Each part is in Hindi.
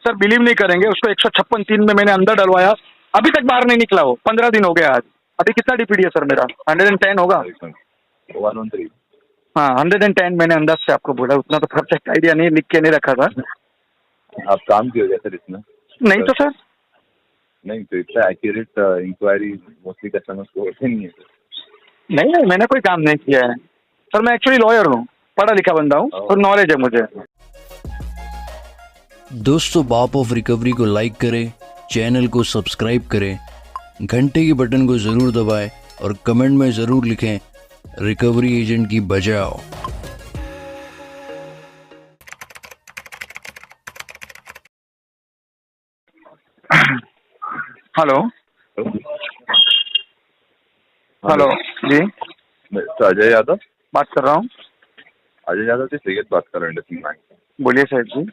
सर बिलीव नहीं करेंगे, उसको 156(3) में मैंने अंदर डलवाया, अभी तक बाहर नहीं निकला वो, 15 दिन हो गया आज। अभी कितना डीपीडी है सर मेरा? 110 होगा। 113। हाँ 110 मैंने अंदाज से आपको बोला, उतना तो परफेक्ट आइडिया नहीं, लिख के नहीं रखा था। आप काम किए क्या सर इसमें? नहीं तो सर। नहीं तो इतना एक्यूरेट इंक्वायरी मोस्टली कस्टमर्स को होते नहीं है सर। नहीं नहीं, मैंने कोई काम नहीं किया है सर, मैं एक्चुअली लॉयर हूँ, पढ़ा लिखा बंदा हूँ और नॉलेज है मुझे। दोस्तों, बाप ऑफ रिकवरी को लाइक करें, चैनल को सब्सक्राइब करें, घंटे के बटन को ज़रूर दबाएं और कमेंट में ज़रूर लिखें, रिकवरी एजेंट की बजाओ। हेलो हेलो जी, तो अजय यादव बात कर रहा हूँ। अजय यादव से सैयद बात कर रहे हैं इंडसइंड बैंक से। बोलिए सैयद जी।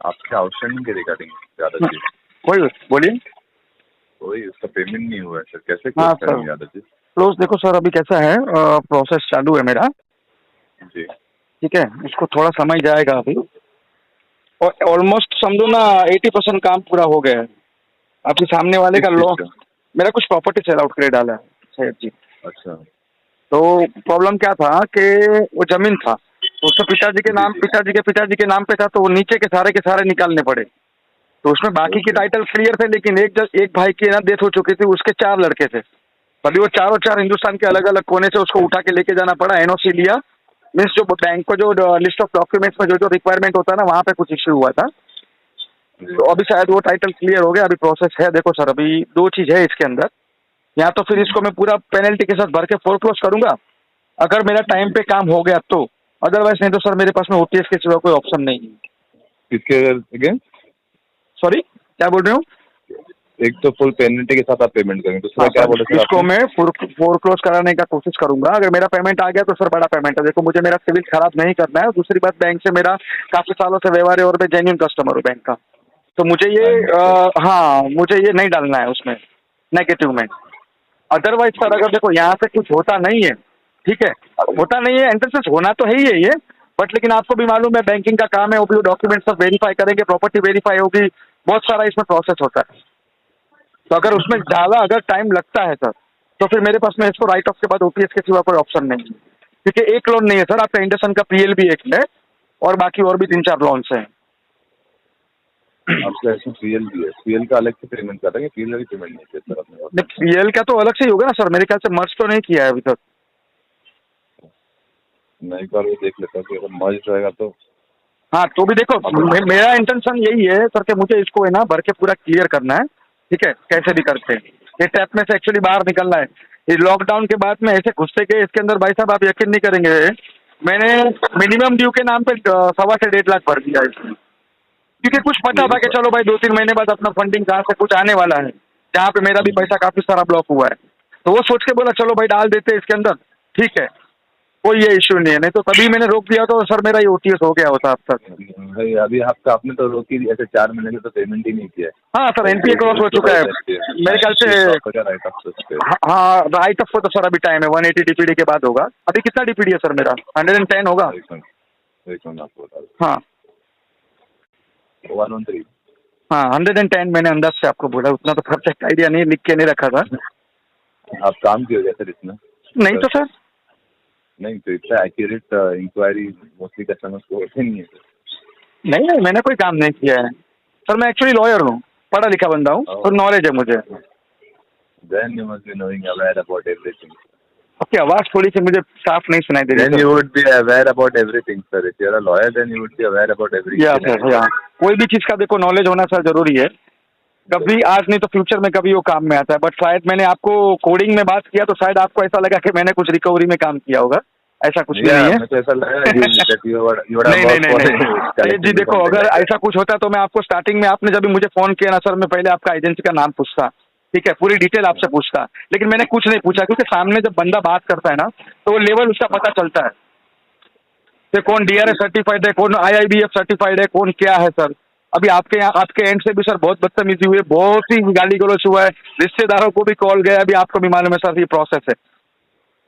आपके आउटस्टैंडिंग के रिगार्डिंग यादव जी। कोई बोलिए। कोई उसका पेमेंट नहीं हुआ है सर, कैसे हाँ क्लोज करेंगे यादव जी? क्लोज देखो सर, अभी कैसा है, प्रोसेस चालू है मेरा, जी ठीक है, उसको थोड़ा समय जाएगा अभी, और ऑलमोस्ट समझो ना 80% काम पूरा हो गया है। आपके सामने वाले का लॉ, मेरा कुछ प्रॉपर्टी सेल आउट करे डाला है सैयद जी। अच्छा। तो प्रॉब्लम क्या था कि वो जमीन था, तो उसको पिताजी के नाम, पिताजी के नाम पे था, तो वो नीचे के सारे निकालने पड़े। तो उसमें बाकी के टाइटल क्लियर थे, लेकिन एक भाई की ना डेथ हो चुकी थी, उसके 4 लड़के थे, अभी वो चारों हिंदुस्तान के अलग अलग कोने से उसको उठा के लेके जाना पड़ा। एनओसी लिया, मीन्स जो बैंक को जो लिस्ट ऑफ डॉक्यूमेंट्स में जो रिक्वायरमेंट होता है ना, वहाँ पे कुछ इश्यू हुआ था। तो अभी शायद वो टाइटल क्लियर हो गया, अभी प्रोसेस है। देखो सर, अभी 2 चीज है इसके अंदर, या तो फिर इसको मैं पूरा पेनल्टी के साथ भर के फोरक्लोज करूंगा, अगर मेरा टाइम पे काम हो गया तो, अदरवाइज नहीं तो सर मेरे पास में ओटीएस के सिवा कोई ऑप्शन नहीं है। किसके अगेंस्ट? सॉरी, क्या बोल रहे हो? एक तो फुल पेनल्टी के साथ आप पेमेंट करेंगे, दूसरा क्या बोले सर? इसको मैं फोरक्लोज कराने का कोशिश करूंगा, अगर मेरा पेमेंट आ गया तो सर बड़ा पेमेंट है। देखो मुझे मेरा सिविल खराब नहीं करना है, दूसरी बात बैंक से मेरा काफी सालों से व्यवहार है और मैं जेन्युइन कस्टमर हूँ बैंक का, तो मुझे ये मुझे ये नहीं डालना है उसमें नेगेटिव में। अदरवाइज सर अगर देखो यहाँ पे कुछ होता नहीं है, ठीक है, होता नहीं है, इंटरेस्ट होना तो है ही है ये, बट लेकिन आपको भी मालूम है बैंकिंग का काम है, वो भी डॉक्यूमेंट सब वेरीफाई करेंगे, प्रॉपर्टी वेरीफाई होगी, बहुत सारा इसमें प्रोसेस होता है। तो अगर उसमें ज़्यादा अगर टाइम लगता है सर, तो फिर मेरे पास में इसको राइट ऑफ के बाद ओपीएस के सिवा कोई ऑप्शन नहीं है, क्योंकि एक लोन नहीं है सर, आपका इंडसइंड का पीएल भी एक है और बाकी और भी 3-4 लोन्स हैं। आपका इसमें पीएल भी है, पीएल का अलग से पेमेंट कर रहे हैं, पीएल का भी पेमेंट नहीं किया सर आपने? पीएल का तो अलग से ही होगा ना सर, मेरे ख्याल से मर्ज तो नहीं किया है अभी तक। मैं एक बार वो देख लेता हूँ कि अगर मर्ज रहेगा तो। हाँ तो भी देखो, मेरा इंटेंशन यही है सर कि मुझे इसको है ना भर के पूरा क्लियर करना है, ठीक है, कैसे भी करते हैं, इस टैप में से एक्चुअली बाहर निकलना है। इस लॉकडाउन के बाद में ऐसे घुसते गए इसके अंदर, भाई साहब आप यकीन नहीं करेंगे, मैंने मिनिमम ड्यू के नाम पे 1.25 से 1.5 लाख भर दिया इसमें, क्योंकि कुछ पता था कि चलो भाई 2-3 महीने बाद अपना फंडिंग कहाँ से कुछ आने वाला है, जहाँ पे मेरा भी पैसा काफी सारा ब्लॉक हुआ है, तो वो सोच के बोला चलो भाई डाल देते इसके अंदर, ठीक है, कोई ये इश्यू नहीं है, नहीं तो तभी मैंने रोक दिया तो सर मेरा ये ओटीएस हो गया होता अब तक। भाई अभी आपने तो रोकी, ऐसे 4 महीने से तो पेमेंट ही नहीं किया है। हाँ सर, एनपीए क्रॉस हो चुका है मेरे ख्याल से। हाँ राइट ऑफ तो सर अभी टाइम है, 180 डीपीडी के बाद होगा। अभी कितना डीपीडी है सर मेरा? 110 होगा। आपको बता हाँ 113। हाँ 110 मैंने अंदाज से आपको बोला, उतना तो परफेक्ट आइडिया नहीं, लिख के नहीं रखा था। आप काम किए क्या सर इसमें? नहीं तो सर। नहीं तो इतना एक्यूरेट इंक्वायरी मोस्टली कस्टमर्स को होते नहीं है सर। नहीं नहीं, मैंने कोई काम नहीं किया है सर, मैं एक्चुअली लॉयर हूँ, पढ़ा लिखा बंदा हूँ और नॉलेज है मुझे। Then you must be knowing aware about everything. आपकी आवाज थोड़ी सी मुझे साफ नहीं सुनाई दे रही। Then you would be aware about everything, sir. If you're a lawyer, then you would be aware about everything. या सर, या कोई भी चीज का देखो नॉलेज होना सर जरूरी है, कभी आज नहीं तो फ्यूचर में कभी वो काम में आता है। बट शायद मैंने आपको कोडिंग में बात किया तो शायद आपको ऐसा लगा कि मैंने कुछ रिकवरी में काम किया होगा, ऐसा कुछ भी नहीं है। मुझे ऐसा लगा नहीं जी, देखो अगर ऐसा कुछ होता तो मैं आपको स्टार्टिंग में, आपने जब मुझे फोन किया ना सर, मैं पहले आपका एजेंसी का नाम पूछता, ठीक है, पूरी डिटेल आपसे पूछता, लेकिन मैंने कुछ नहीं पूछा, क्योंकि सामने जब बंदा बात करता है ना तो वो लेवल उसका पता चलता है कि कौन डीआरएस सर्टिफाइड है, कौन आईआईबीएफ सर्टिफाइड है, कौन क्या है सर। अभी आपके यहाँ आपके एंड से भी सर बहुत बदतमीजी हुई है, बहुत ही गाली गलौज हुआ है, रिश्तेदारों को भी कॉल गया, अभी आपको भी मालूम है सर ये प्रोसेस है।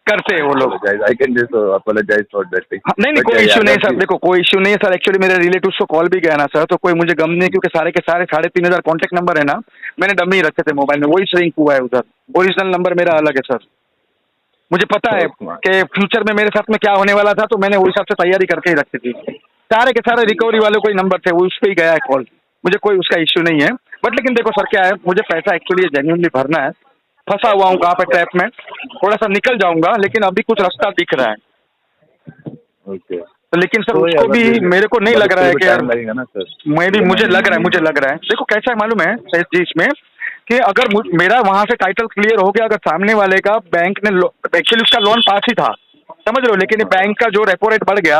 करते हैं वो लोग। I can just apologise for that thing. नहीं कोई इश्यू नहीं सर, देखो कोई इश्यू नहीं है सर। एक्चुअली मेरे रिलेटिव्स को कॉल भी गया ना सर, तो कोई मुझे गम नहीं, क्योंकि सारे के सारे 3,500 कॉन्टेक्ट नंबर है ना, मैंने डमी रखे थे मोबाइल में, वही रिंग हुआ है उधर। ओरिजिनल नंबर मेरा अलग है सर। मुझे पता है कि फ्यूचर में मेरे साथ में क्या होने वाला था, तो मैंने उस हिसाब से तैयारी करके ही रखी थी। सारे के सारे रिकवरी वाले कोई नंबर थे, वो उस पर ही गया है कॉल, मुझे कोई उसका इश्यू नहीं है। बट लेकिन देखो सर क्या है, मुझे पैसा एक्चुअली जेन्युइनली भरना है। फंसा हुआ हूँ कहाँ पे ट्रैप में, थोड़ा सा निकल जाऊंगा, लेकिन अभी कुछ रास्ता दिख रहा है। ओके। तो लेकिन सर उसको भी मेरे को नहीं लग रहा है कि यार, मैं भी मुझे लग रहा है देखो कैसा है मालूम है सर जी, इसमें कि अगर मेरा वहां से टाइटल क्लियर हो गया, अगर सामने वाले का बैंक ने एक्चुअली उसका लोन पास ही था, समझ लो, लेकिन बैंक का जो रेपो रेट बढ़ गया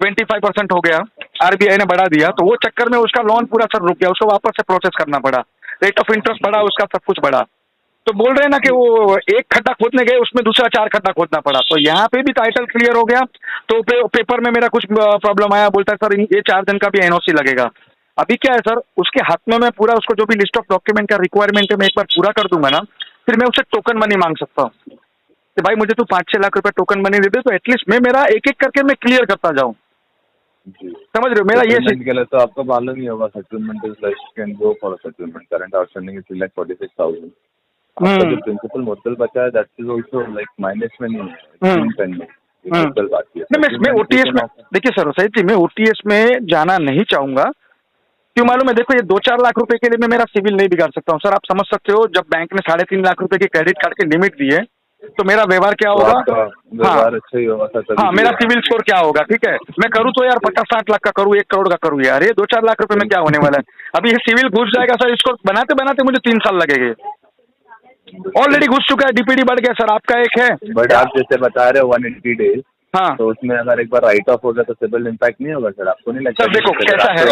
25% हो गया, आरबीआई ने बढ़ा दिया, तो वो चक्कर में उसका लोन पूरा सर रुक गया, उसको वापस से प्रोसेस करना पड़ा, रेट ऑफ इंटरेस्ट बढ़ा, उसका सब कुछ बढ़ा। तो बोल रहे हैं ना कि वो एक खड्डा खोदने गए, उसमें दूसरा 4 खड्डा खोदना पड़ा। तो यहाँ पे भी टाइटल क्लियर हो गया, तो पेपर में मेरा कुछ प्रॉब्लम आया, बोलता है सर ये 4 दिन का भी एनओसी लगेगा। अभी क्या है सर, उसके हाथ में मैं पूरा उसको जो भी लिस्ट ऑफ डॉक्यूमेंट का रिक्वायरमेंट है मैं एक बार पूरा कर दूंगा ना, फिर मैं उससे टोकन मनी मांग सकता हूँ कि भाई मुझे तू 5-6 लाख रुपए टोकन मनी दे दे, तो एटलीस्ट मैं मेरा एक एक करके मैं क्लियर करता जाऊँ। समझ रहे हो मेरा ये के लिए तो आपको मालूम ही होगा, settlement is like can go for settlement, current outstanding is 3,46,000। आपका जो प्रिंसिपल मुद्दल बचा है that is also like minus में नहीं है, बाकी है। मैं ओटीएस में, देखिए सर सही थी, मैं ओटीएस में जाना नहीं चाहूंगा। क्यों मालूम है, देखो ये 2-4 लाख रुपए के लिए मैं मेरा सिविल नहीं बिगाड़ सकता हूँ सर। आप समझ सकते हो, जब बैंक ने 3.5 लाख रुपए की क्रेडिट कार्ड की लिमिट दी है, तो मेरा व्यवहार क्या होगा, व्यवहार अच्छा ही होगा। हाँ मेरा सिविल स्कोर क्या होगा, ठीक है। मैं करूँ तो यार 50-60 लाख का करूँ, 1 करोड़ का करूँ यार, ये 2-4 लाख रुपए में क्या होने वाला है। अभी ये सिविल घुस जाएगा सर, इसको बनाते बनाते मुझे 3 साल लगेंगे। ऑलरेडी घुस चुका है, डीपीडी बढ़ गया सर, आपका एक है। बट आप जैसे बता रहे हो 180 डेज, हाँ, तो उसमें अगर एक बार राइट ऑफ हो गया तो सिविल इम्पैक्ट नहीं होगा सर? आपको नहीं लगता? सर देखो कैसा है,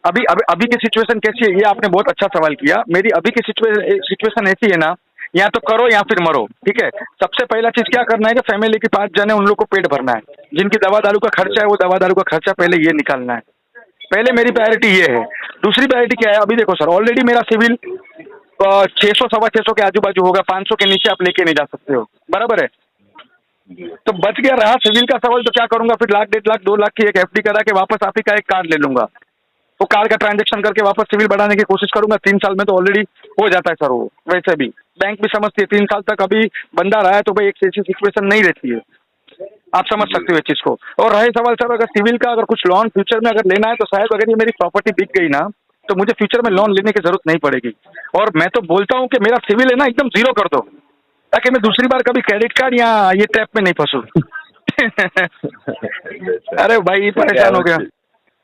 अभी की सिचुएशन कैसी है, ये आपने बहुत अच्छा सवाल किया। मेरी अभी की सिचुएशन ऐसी है ना, या तो करो या फिर मरो, ठीक है। सबसे पहला चीज क्या करना है कि फैमिली के 5 जने, उन लोग को पेट भरना है। जिनकी दवा दारू का खर्चा है, वो दवा दारू का खर्चा पहले ये निकालना है। पहले मेरी प्रायोरिटी ये है। दूसरी प्रायोरिटी क्या है, अभी देखो सर ऑलरेडी मेरा सिविल 600 सवा 600 के आजू बाजू होगा, 500 के नीचे आप लेके नहीं जा सकते हो, बराबर है। तो बच गया रहा सिविल का सवाल, तो क्या करूंगा फिर, 1 लाख 1.5 लाख 2 लाख की एक एफडी करा के वापस आप ही का एक कार्ड ले लूंगा, वो कार्ड का ट्रांजैक्शन करके वापस सिविल बढ़ाने की कोशिश करूंगा। 3 साल में तो ऑलरेडी हो जाता है सर वो। वैसे भी बैंक भी समझती है 3 साल तक अभी बंदा रहा है, तो भाई एक ऐसी सिचुएशन नहीं रहती है, आप समझ सकते हो इस चीज को। और रहे सवाल सर अगर सिविल का, अगर कुछ लोन फ्यूचर में अगर लेना है, तो शायद अगर ये मेरी प्रॉपर्टी बिक गई ना, तो मुझे फ्यूचर में लोन लेने की जरूरत नहीं पड़ेगी। और मैं तो बोलता हूँ कि मेरा सिविल है ना एकदम 0 कर दो, ताकि मैं दूसरी बार कभी क्रेडिट कार्ड या ये ट्रैप में नहीं फंसू। अरे भाई परेशान हो गया।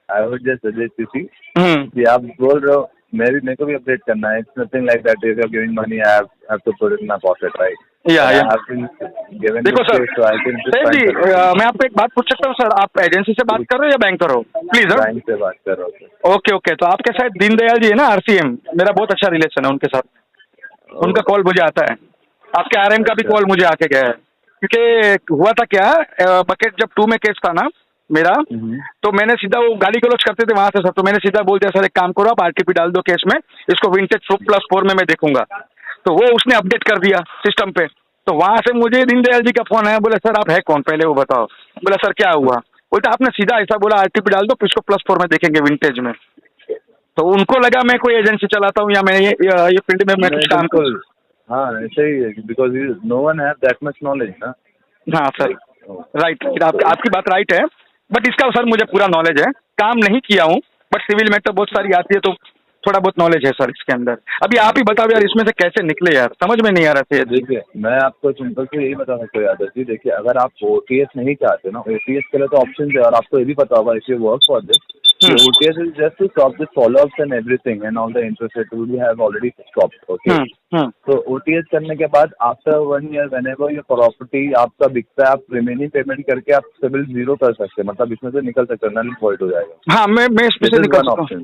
I would just suggest you see कि आप बोल रहे हो, मेरे को भी अपडेट करना है। It's nothing like that, if you are giving money I have to put it in my pocket, right? या देखो सर सर जी, मैं आपको एक बात पूछ सकता हूँ सर, आप एजेंसी से बात कर रहे हो या बैंक कर रहे हो? प्लीज। बैंक से बात कर रहा हूँ। ओके, तो आपके साथ दीनदयाल जी है ना, आरसीएम, मेरा बहुत अच्छा रिलेशन है उनके साथ, उनका कॉल मुझे आता है। आपके आरएम का भी कॉल मुझे आके गया है, क्योंकि हुआ था क्या, बकेट जब 2 में केस था ना मेरा, तो मैंने सीधा, वो गाली गलौज करते थे वहां से सर, तो मैंने सीधा बोल दिया सर एक काम करो, आप आरटीपी डाल दो केस में, इसको विंटेज 2+4 में मैं देखूंगा। तो वो उसने अपडेट कर दिया सिस्टम पे। तो वहां से मुझे दीनदयाल जी का फोन आया, बोले सर आप है कौन, पहले वो बताओ। बोला सर क्या हुआ, बोलता आपने सीधा ऐसा बोला आरटीपी डाल दो, इसको +4 में देखेंगे विंटेज में। तो उनको लगा मैं कोई एजेंसी चलाता हूँ या मैं ये फील्ड में मैं कुछ काम करूँ। हाँ ऐसे ही है, because no one have that much knowledge ना। हाँ सर राइट, आपकी बात राइट है, बट इसका सर मुझे पूरा नॉलेज है, काम नहीं किया हूँ, बट सिविल मैटर बहुत सारी आती है, तो थोड़ा बहुत नॉलेज है सर इसके अंदर। अभी आप ही बताओ यार, इसमें से कैसे निकले यार, समझ में नहीं आ रहा था। देखिए मैं आपको सिंपल से यही बता सकता हूँ यादव जी, देखिए अगर आप ओटीएस नहीं चाहते ना, ओटीएस के लिए तो ऑप्शन है, और आपको ये भी पता होगा if you work for this, OTS is just to stop the follow-ups and everything, and all the interest rate will have already stopped. Okay. तो OTS करने के बाद after 1 year whenever your property आपका बिकता है, आप रिमेनिंग पेमेंट करके आप सिविल 0 कर सकते हैं, मतलब इसमें से निकल सकते हैं, नल वॉइड हो जाएगा। हाँ मैं इसमें से निकल सकता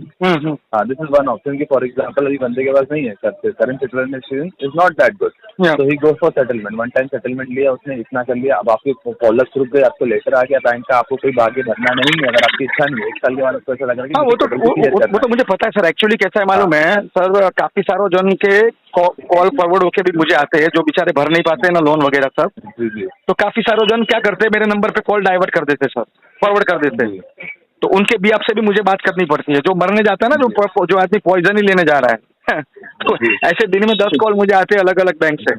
हूँ। हाँ दिस इज वन ऑप्शन कि फॉर एग्जाम्पल अभी बंदे के पास नहीं है, current settlement is not that good, तो he goes for settlement. 1 time settlement लिया उसने, इतना कर लिया, अब आपके फॉलोअप्स रुक गए, आपको लेटर आ गया बैंक का, आपको कोई बाकी भरना नहीं है, अगर आपकी इच्छा नहीं है, 1 साल के बाद आपको ऐसा लग रहा है हाँ, कि मुझे टोटल क्लियर करना वो तो मुझे पता है सर। एक्चुअली कैसा है मालूम है सर, काफी सारों जन के कॉल फॉरवर्ड होके भी मुझे आते हैं जो बेचारे भर नहीं पाते हैं ना लोन वगैरह सब। है। जी जी तो काफी सारों जन क्या करते हैं, मेरे नंबर पे कॉल डाइवर्ट कर देते सर, फॉरवर्ड कर देते हैं। जी तो उनके भी आपसे भी मुझे बात करनी पड़ती है। जो मरने जाता है ना, जी जो आदमी पॉइजन ही लेने जा रहा है तो जी। ऐसे दिन में 10 कॉल मुझे आते हैं अलग अलग बैंक से।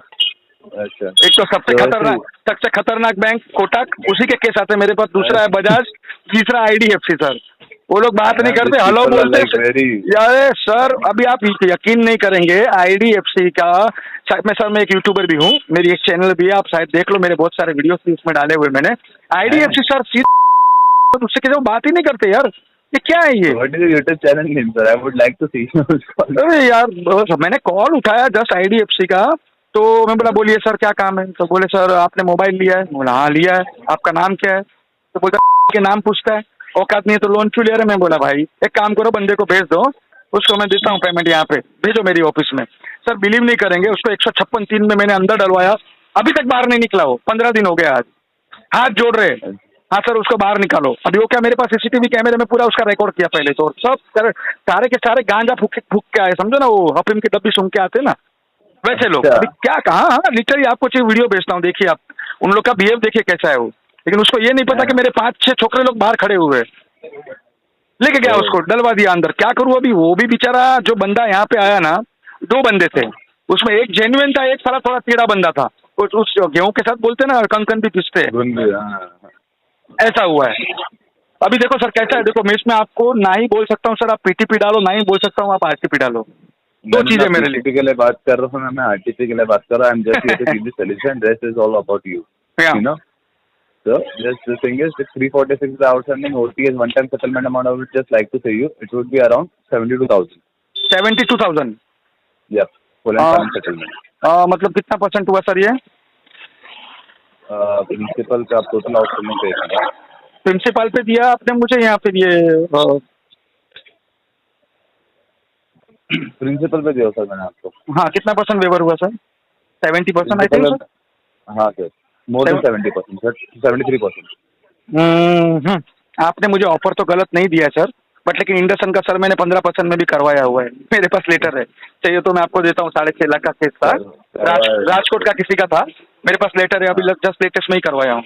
अच्छा एक तो तो सबसे खतरनाक बैंक कोटक, उसी के केस आते हैं मेरे पास। दूसरा है बजाज, तीसरा IDFC सर। वो लोग बात नहीं करते, हेलो बोलते हैं। यार सर अभी आप यकीन नहीं करेंगे, IDFC का मैं एक यूट्यूबर भी हूँ, मेरी एक चैनल भी है, आप शायद देख लो, मेरे बहुत सारे वीडियोस भी उसमें डाले हुए मैंने। IDFC सर तो उससे किसी को बात ही नहीं करते यार, ये क्या है ये? What is your YouTube channel name sir? I would like to see. अरे यार मैंने कॉल उठाया जस्ट IDFC का, तो मैं बोला बोलिए सर क्या काम है? तो बोले सर आपने मोबाइल लिया है? बोला हाँ लिया है। आपका नाम क्या है? तो बोलता के नाम पूछता है, औकात नहीं है तो लोन क्यों ले रहे? मैं बोला भाई एक काम करो, बंदे को भेज दो, उसको मैं देता हूँ पेमेंट, यहाँ पे भेजो मेरी ऑफिस में। सर बिलीव नहीं करेंगे, उसको 156(3) में मैंने अंदर डलवाया, अभी तक बाहर नहीं निकला। वो 15 दिन हो गया आज, हाथ जोड़ रहे। हाँ सर उसको बाहर निकालो। अभी वो क्या, मेरे पास CCTV कैमरे में पूरा उसका रिकॉर्ड किया पहले तो, सब सारे के सारे गांजा फूक के आए, समझो ना, वो अफीम की डब्बी सूंघ के आते ना वैसे लोग। अच्छा। अभी क्या कहा, हाँ लिटरली आपको चाहिए वीडियो भेजता हूँ, देखिए आप उन लोग का बिहेव देखिए कैसा है वो। लेकिन उसको ये नहीं पता कि मेरे 5-6 छोकरे लोग बाहर खड़े हुए हैं। लेके गया उसको, डलवा दिया अंदर। क्या करूँ अभी? वो भी बेचारा जो बंदा यहाँ पे आया ना, 2 बंदे थे उसमें, एक जेन्युइन था, एक सारा थोड़ा टेढ़ा बंदा था। उस गेहूं के साथ बोलते ना कंकन भी पिसते, ऐसा हुआ है। अभी देखो सर कैसा है, देखो मैं इसमें आपको ना ही बोल सकता हूँ सर आप PTP डालो, ना ही बोल सकता हूँ आप RTP डालो। 2 चीजें मेरे लिए। PTP के लिए बात कर रहा हूँ ना, मैं RTP के लिए बात कर रहा हूँ। I am just here to give the solution, rest is all about you, you know. So, just the thing is, the 346 is outstanding. OT is one-time settlement amount. I would just like to say you, it would be around 72,000. 72,000? Yep, full and final settlement. मतलब कितना % हुआ सर ये? प्रिंसिपल का टोटल आउटस्टैंडिंग पे है। प्रिंसिपल पे दिया आपने मुझे, या फिर ये प्रिंसिपल पे दिया सर मैंने आपको। हाँ कितना % वेवर हुआ सर? 70% I think sir. हाँ सर, मोर देन 70% सर, 73%। आपने मुझे ऑफर तो गलत नहीं दिया सर, बट लेकिन इंडसन का सर मैंने 15% में भी करवाया हुआ है, मेरे पास लेटर है, चाहिए तो मैं आपको देता हूँ। 6.5 लाख का केस था, राजकोट का किसी का था, मेरे पास लेटर है, अभी जस्ट लेटेस्ट में ही करवाया हूँ।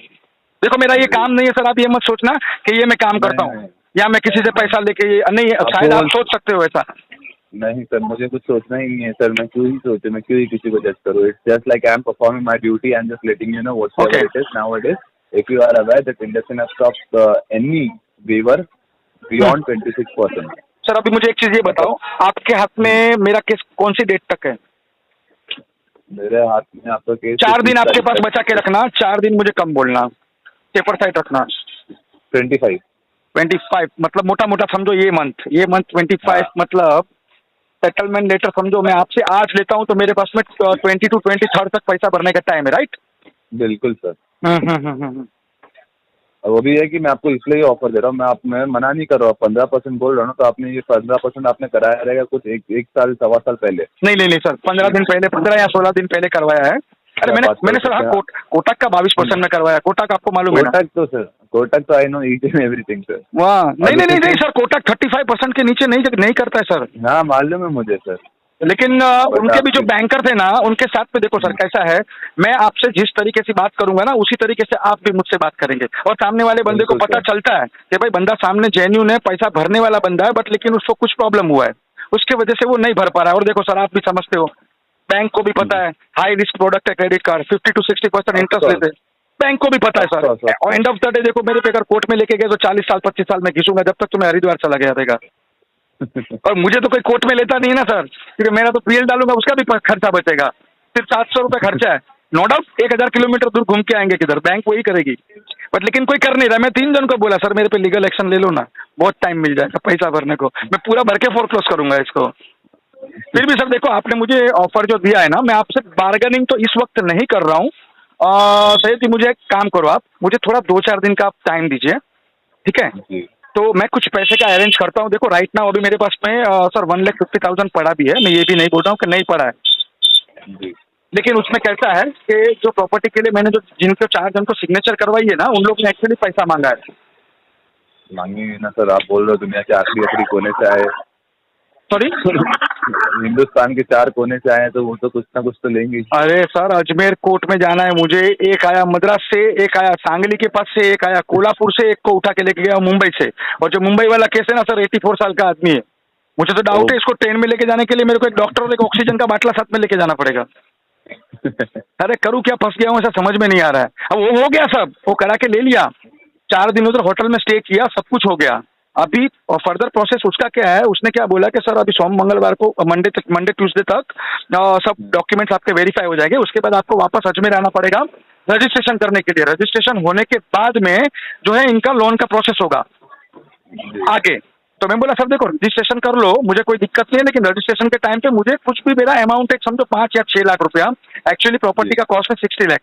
देखो मेरा ये काम नहीं है सर, आप ये मत सोचना कि ये मैं काम करता हूँ या मैं किसी से पैसा लेके, नहीं, शायद आप सोच सकते हो ऐसा। नहीं सर, मुझे कुछ सोचना ही नहीं है सर, मैं क्यों ही सोचूं, मैं क्यों ही किसी को जज करूँ। It's just like I am performing my duty, I am just letting you know whatever it is now it is. If you are aware that industry has stopped any waiver beyond 26%। Sir अभी मुझे एक चीज ये बताओ, आपके हाथ में मेरा केस कौन सी डेट तक है? मेरे हाथ में आपका केस 4 दिन आपके पास बचा के रखना, 4 दिन मुझे कम बोलना, पेपर साइड रखना। 25 मतलब मोटा मोटा समझो ये मंथ 25 मतलब सेटलमेंट लेटर समझो मैं आपसे आज लेता हूँ तो मेरे पास में 20 to 23 तक पैसा भरने का टाइम है, राइट? बिल्कुल सर। वो भी है कि मैं आपको इसलिए ऑफर दे रहा हूँ, मैं मना नहीं कर रहा हूँ। 15% बोल रहा हूँ तो आपने ये 15% आपने कराया रहेगा कुछ एक साल 1.25 साल पहले। नहीं सर, 15 दिन पहले, 15 या 16 दिन पहले करवाया है। अरे मैंने सर हाँ कोटक का 22% में करवाया। कोटक आपको मालूम है ना? कोटक तो I know each and everything sir. वाह, नहीं सर, कोटक 35% के नीचे नहीं करता है सर। हाँ मालूम है मुझे सर, लेकिन उनके भी जो बैंकर थे ना, उनके साथ में देखो सर कैसा है, मैं आपसे जिस तरीके से बात करूंगा ना उसी तरीके से आप भी मुझसे बात करेंगे, और सामने वाले बंदे को पता चलता है कि भाई बंदा सामने जेन्युइन है, पैसा भरने वाला बंदा है, बट लेकिन उसको कुछ प्रॉब्लम हुआ है, उसकी वजह से वो नहीं भर पा रहा है। और देखो सर आप भी समझते हो, बैंक को भी पता है हाई रिस्क प्रोडक्ट है क्रेडिट कार्ड, 50 to 60% इंटरेस्ट लेते हैं, बैंक को भी पता है सर। और एंड ऑफ द डे देखो मेरे पे अगर कोर्ट में लेके गए तो 40 साल 25 साल में घिसूंगा, जब तक तुम्हें हरिद्वार चला गया रहेगा। और मुझे तो कोई कोर्ट में लेता नहीं है ना सर, क्योंकि मेरा तो PL डालूंगा उसका भी खर्चा बचेगा। सिर्फ 700 रुपये खर्चा है, नो डाउट 1000 किलोमीटर दूर घूम के आएंगे किधर, बैंक वही करेगी, बट लेकिन कोई कर नहीं रहा। मैं 3 जन को बोला सर मेरे पे लीगल एक्शन ले लो ना, बहुत टाइम मिल जाएगा पैसा भरने को, मैं पूरा भर के फोरक्लोज करूंगा इसको। फिर भी सर देखो आपने मुझे ऑफर जो दिया है ना, मैं आपसे बार्गेनिंग तो इस वक्त नहीं कर रहा हूँ। सही थी, मुझे एक काम करो, आप मुझे थोड़ा 2-4 दिन का आप टाइम दीजिए, ठीक है? तो मैं कुछ पैसे का अरेंज करता हूँ। देखो राइट नाउ अभी मेरे पास में सर 1,50,000 पड़ा भी है, मैं ये भी नहीं बोल रहा हूँ कि नहीं पड़ा है, लेकिन उसमें कैसा है कि जो प्रॉपर्टी के लिए मैंने जो जिनको 4 जन को सिग्नेचर करवाई है ना, उन लोग ने एक्चुअली पैसा मांगा है। मांगेंगे ना सर, आप बोल रहे हो दुनिया के आखिरी कोने से आए। सॉरी। हिंदुस्तान के 4 कोने से आए तो वो तो कुछ ना कुछ तो लेंगे। अरे सर, अजमेर कोर्ट में जाना है मुझे, एक आया मद्रास से, एक आया सांगली के पास से, एक आया कोल्हापुर से, एक को उठा के लेके गया मुंबई से। और जो मुंबई वाला केस है ना सर, 84 साल का आदमी है। मुझे तो डाउट है, इसको ट्रेन में लेके जाने के लिए मेरे को एक डॉक्टर और एक ऑक्सीजन का बाटला साथ में लेके जाना पड़ेगा। अरे करूँ क्या, फंस गया हूँ, ऐसा समझ में नहीं आ रहा है। अब वो हो गया सब, वो करा के ले लिया, 4 दिन उधर होटल में स्टे किया, सब कुछ हो गया। अभी फर्दर प्रोसेस उसका क्या है, उसने क्या बोला कि सर अभी सोम मंगलवार को मंडे ट्यूसडे तक सब डॉक्यूमेंट्स आपके वेरीफाई हो जाएंगे, उसके बाद आपको वापस अजमेर आना पड़ेगा रजिस्ट्रेशन करने के लिए। रजिस्ट्रेशन होने के बाद में जो है इनका लोन का प्रोसेस होगा आगे। तो मैं बोला सर देखो रजिस्ट्रेशन कर लो, मुझे कोई दिक्कत नहीं है, लेकिन रजिस्ट्रेशन के टाइम पे मुझे कुछ भी मेरा अमाउंट है समझो 5 या 6 लाख रुपया, एक्चुअली प्रॉपर्टी का कॉस्ट है 60 लाख।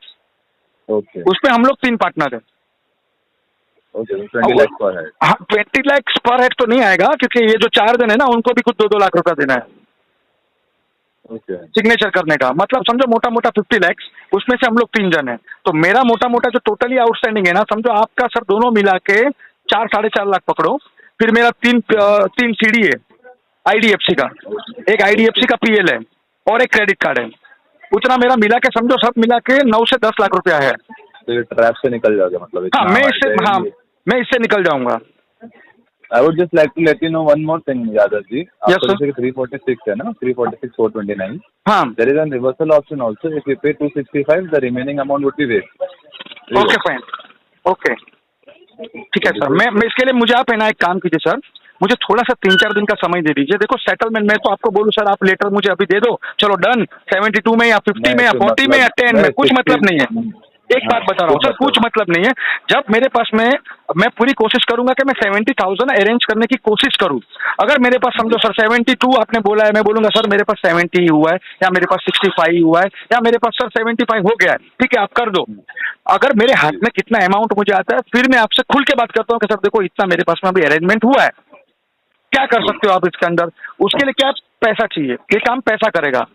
ओके, उसमें हम लोग 3 पार्टनर है। ओके, 20 लाख पर है। हाँ, 20 लाख पर हेड तो नहीं आएगा, क्योंकि ये जो 4 जन है ना उनको भी कुछ 2-2 लाख रुपया देना है ओके, सिग्नेचर करने का। मतलब समझो मोटा मोटा 50 लाख, उसमें से हम लोग 3 जन हैं। तो मेरा मोटा मोटा जो टोटली आउटस्टैंडिंग है ना, समझो आपका सर दोनों मिला के 4-4.5 लाख पकड़ो, फिर मेरा 3 सीडी है IDFC का, एक IDFC का PL है और एक क्रेडिट कार्ड है। उतना मेरा मिला के समझो सब मिला के 9 से 10 लाख रुपया है। तो ये ट्रैप से निकल जाओगे मतलब? हाँ, मैं इससे निकल जाऊंगा। I would just like to let you know one more thing, Yadav ji. Yes, आपका sir. जैसे कि 346 है ना, 346 429। हाँ, There is a reversal option also. If you pay 265, the remaining amount would be waived. Okay fine, okay ठीक है सर। मैं इसके लिए मुझे आप है ना एक काम कीजिए सर, मुझे थोड़ा सा 3-4 दिन का समय दे दीजिए। देखो सेटलमेंट में तो आपको बोलूँ सर, आप लेटर मुझे अभी दे दो, चलो डन, 72 में या 50 में या 40 में या 10 में, कुछ मतलब नहीं है। एक बात बता रहा हूँ सर, कुछ मतलब नहीं है। जब मेरे पास में, मैं पूरी कोशिश करूंगा कि मैं 70,000 अरेंज करने की कोशिश करूं। अगर मेरे पास समझो सर 72 आपने बोला है, मैं बोलूंगा सर मेरे पास 70 हुआ है, या मेरे पास 65 हुआ है, या मेरे पास सर 75 हो गया है, ठीक है आप कर दो। अगर मेरे हाथ में कितना अमाउंट मुझे आता है, फिर मैं आपसे खुल के बात करता हूँ कि सर देखो इतना मेरे पास में अभी अरेंजमेंट हुआ है, क्या कर सकते हो आप इसके अंदर। उसके लिए क्या पैसा चाहिए, ये काम पैसा करेगा।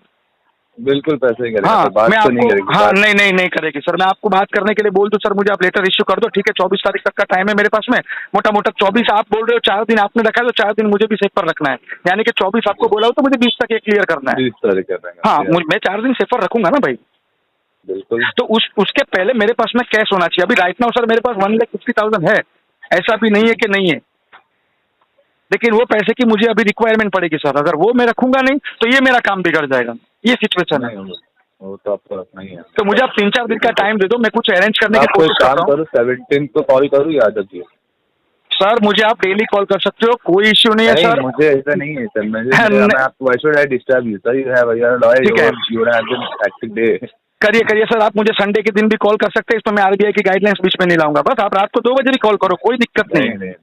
बिल्कुल पैसे ही करेगा। हाँ, तो बात मैं तो नहीं आपको, करेगी। हाँ नहीं करेगी सर। मैं आपको बात करने के लिए बोल दूं सर, मुझे आप लेटर इश्यू कर दो, ठीक है 24 तारीख तक का टाइम है मेरे पास में। मोटा मोटा 24 आप बोल रहे हो, 4 दिन आपने रखा है, तो 4 दिन मुझे भी सेफर रखना है, यानी कि 24 आपको बोला हो तो मुझे 20 तक ये क्लियर करना है। 20 तारीख कर देंगे। हाँ, मैं 4 दिन सेफर रखूंगा ना भाई। बिल्कुल। तो उसके पहले मेरे पास में कैश होना चाहिए। अभी राइट नाउ सर मेरे पास 1,50,000 है, ऐसा भी नहीं है कि नहीं है, लेकिन वो पैसे की मुझे अभी रिक्वायरमेंट पड़ेगी सर। अगर वो मैं रखूंगा नहीं तो ये मेरा काम बिगड़ जाएगा, ये सिचुएशन है। वो तो आपको रखना ही है। तो मुझे आप 3-4 दिन का टाइम दे दो, मैं कुछ अरेंज करने की आपको कोशिश करता हूँ। 17 को कॉल करूँ यादव जी? सर मुझे आप डेली कॉल कर सकते हो, कोई इश्यू नहीं है सर। मुझे ऐसा नहीं है सर, मैं आपको why should I disturb you sir, you have your lawyer, ठीक है, you have an hectic day. करिए सर, आप मुझे संडे के दिन भी कॉल कर सकते हैं, इसमें मैं RBI की गाइडलाइंस बीच में नहीं लाऊंगा। बस आप रात को 2 बजे भी कॉल करो, कोई दिक्कत नहीं है।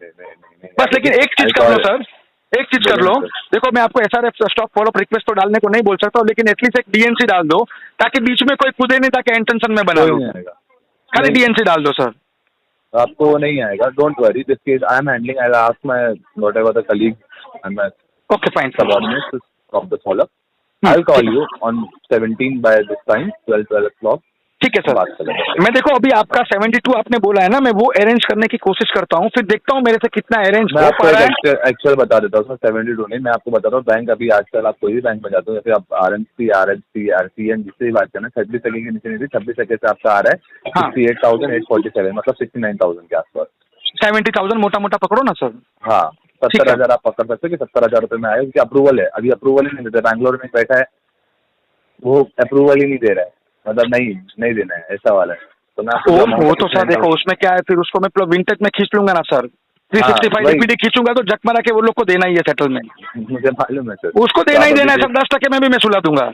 बस लेकिन एक चीज कर लो सर, एक चीज कर लो, देखो मैं आपको SRF स्टॉप फॉलोअप रिक्वेस्ट तो डालने को नहीं बोल सकता हूँ, लेकिन एटलीस्ट एक DNC डाल दो, ताकि बीच में कोई कूदे नहीं, ताकि इंटेंशन में बना लो। खाली DNC डाल दो सर। आपको वो नहीं आएगा, don't worry, this case I am handling, I will ask my whatever the colleague and my okay fine subordinates of the followup. I will call you on 17 by this time 12 o'clock। ठीक है सर। मैं देखो अभी आपका 72 आपने बोला है ना, मैं वो अरेंज करने की कोशिश करता हूँ, फिर देखता हूँ मेरे से कितना अरेंज हो पा रहा है। एक्चुअल बता देता हूँ सर, 72 नहीं, मैं आपको बता रहा हूँ बैंक अभी आजकल आप कोई भी बैंक में जाते हो, जैसे आप RNC RHC RCN जिससे भी बात करना, 26 टके के नीचे नहीं थी, 26 टके से आपका आ रहा है 68,847, मतलब 69,000 के आसपास। 70,000 मोटा मोटा पकड़ो ना सर। हाँ, 70,000 आप पकड़ सकते हो कि 70,000 रुपये में आए, क्योंकि अप्रूवल है, अभी अप्रूवल ही नहीं देते। बैंगलोर में बैठा है वो अप्रूवल ही नहीं दे रहा है, मतलब नहीं देना है, ऐसा वाला है। तो मैं वो तो सर देखो उसमें क्या है, फिर उसको मैं विंटेज में खींच लूंगा ना सर, 365 DPD खींचूंगा तो जक मारा के वो लोग को देना ही है सेटलमेंट। मुझे मालूम है सर, उसको देना ही देना है सर, 10 टके में भी मैं सुला दूंगा।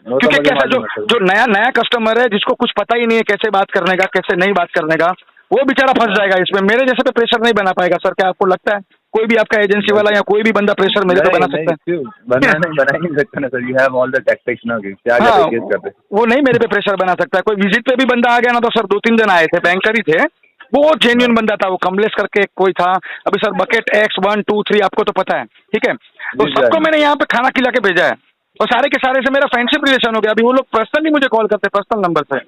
क्योंकि कैसा जो नया कस्टमर है, जिसको कुछ पता ही नहीं है कैसे बात करने का, कैसे नहीं बात करने का, वो बेचारा फंस जाएगा इसमें। मेरे जैसे पे प्रेशर नहीं बना पाएगा सर। क्या आपको लगता है कोई भी आपका एजेंसी वाला या कोई भी बंदा प्रेशर मेरे पे बना सकता है? बना नहीं सकता ना sir, you have all the tactics ना, क्या केस करते हैं। वो नहीं मेरे पे प्रेशर बना सकता है। कोई विजिट पे भी बंदा आ गया ना, तो सर 2-3 जन आए थे, बैंकर ही थे, वो जेन्युइन बंदा था, वो कमलेश करके कोई था। अभी सर बकेट X 1 2 3 आपको तो पता है, ठीक है। तो सबको मैंने यहाँ पे खाना खिला के भेजा है, और सारे के सारे से मेरा फ्रेंडशिप रिलेशन हो गया। अभी वो लोग पर्सनली मुझे कॉल करते हैं, पर्सनल नंबर से।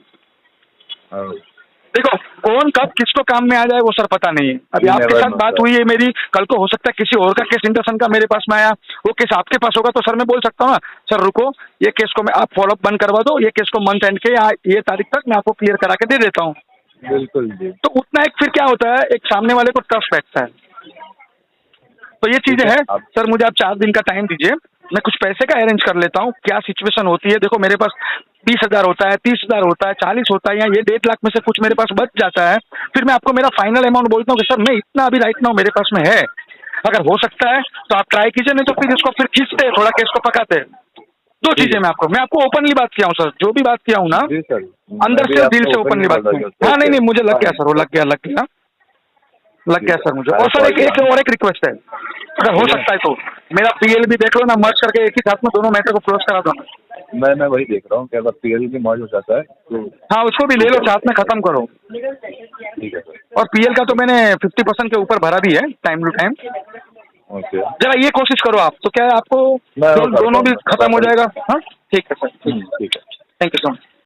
देखो कौन कब किसको काम में आ जाए वो सर पता नहीं है। अभी You आपके never साथ know, बात sir. हुई है मेरी, कल को हो सकता है किसी और का केस इंटरसन का मेरे पास में आया, वो केस आपके पास होगा तो सर मैं बोल सकता हूँ ना, सर रुको ये केस को मैं आप फॉलोअप बंद करवा दो, ये केस को मंथ एंड के या ये तारीख तक मैं आपको क्लियर करा के दे देता हूँ। बिल्कुल जी। तो उतना एक फिर क्या होता है, एक सामने वाले को ट्रस्ट बैठता है। तो ये चीजें ठीक है, हैं आप सर, मुझे आप 4 दिन का टाइम दीजिए, मैं कुछ पैसे का अरेंज कर लेता हूँ। क्या सिचुएशन होती है, देखो मेरे पास 20,000 होता है, 30,000 होता है, 40 होता है, या ये 1.5 लाख में से कुछ मेरे पास बच जाता है, फिर मैं आपको मेरा फाइनल अमाउंट बोलता हूँ कि सर मैं इतना अभी राइट नाउ मेरे पास में है, अगर हो सकता है तो आप ट्राई कीजिए, नहीं तो फिर इसको फिर खींचते थोड़ा केस को पकाते। दो ठीक चीजें है। मैं आपको ओपनली बात किया हूँ सर, जो भी बात किया हूँ ना जी सर, अंदर मैं भी से दिल आपको से ओपनली बात बोल की। रहा हूँ। हाँ नहीं ओके, नहीं मुझे लग गया फाइन। सर, वो लग गया ठीक सर है, मुझे। I'll और सर call एक you एक back. और एक रिक्वेस्ट है, अगर हो सकता है तो मेरा पीएल भी देख लो ना, मर्ज करके एक ही साथ में दोनों मैटर को क्लोज करा दो। मैं वही देख रहा हूँ कि अगर पीएल की मर्ज हो जाता है तो हाँ उसको भी ले लो, साथ में खत्म करो। ठीक है सर। और पीएल का तो मैंने 50% के ऊपर भरा भी है टाइम टू टाइम। ओके, जरा ये कोशिश करो आप, तो क्या है आपको मैं वो करता दोनों हूँ, भी मैं खत्म हो प्रॉपर। जाएगा। हाँ ठीक है सर, ठीक है। Thank you so much.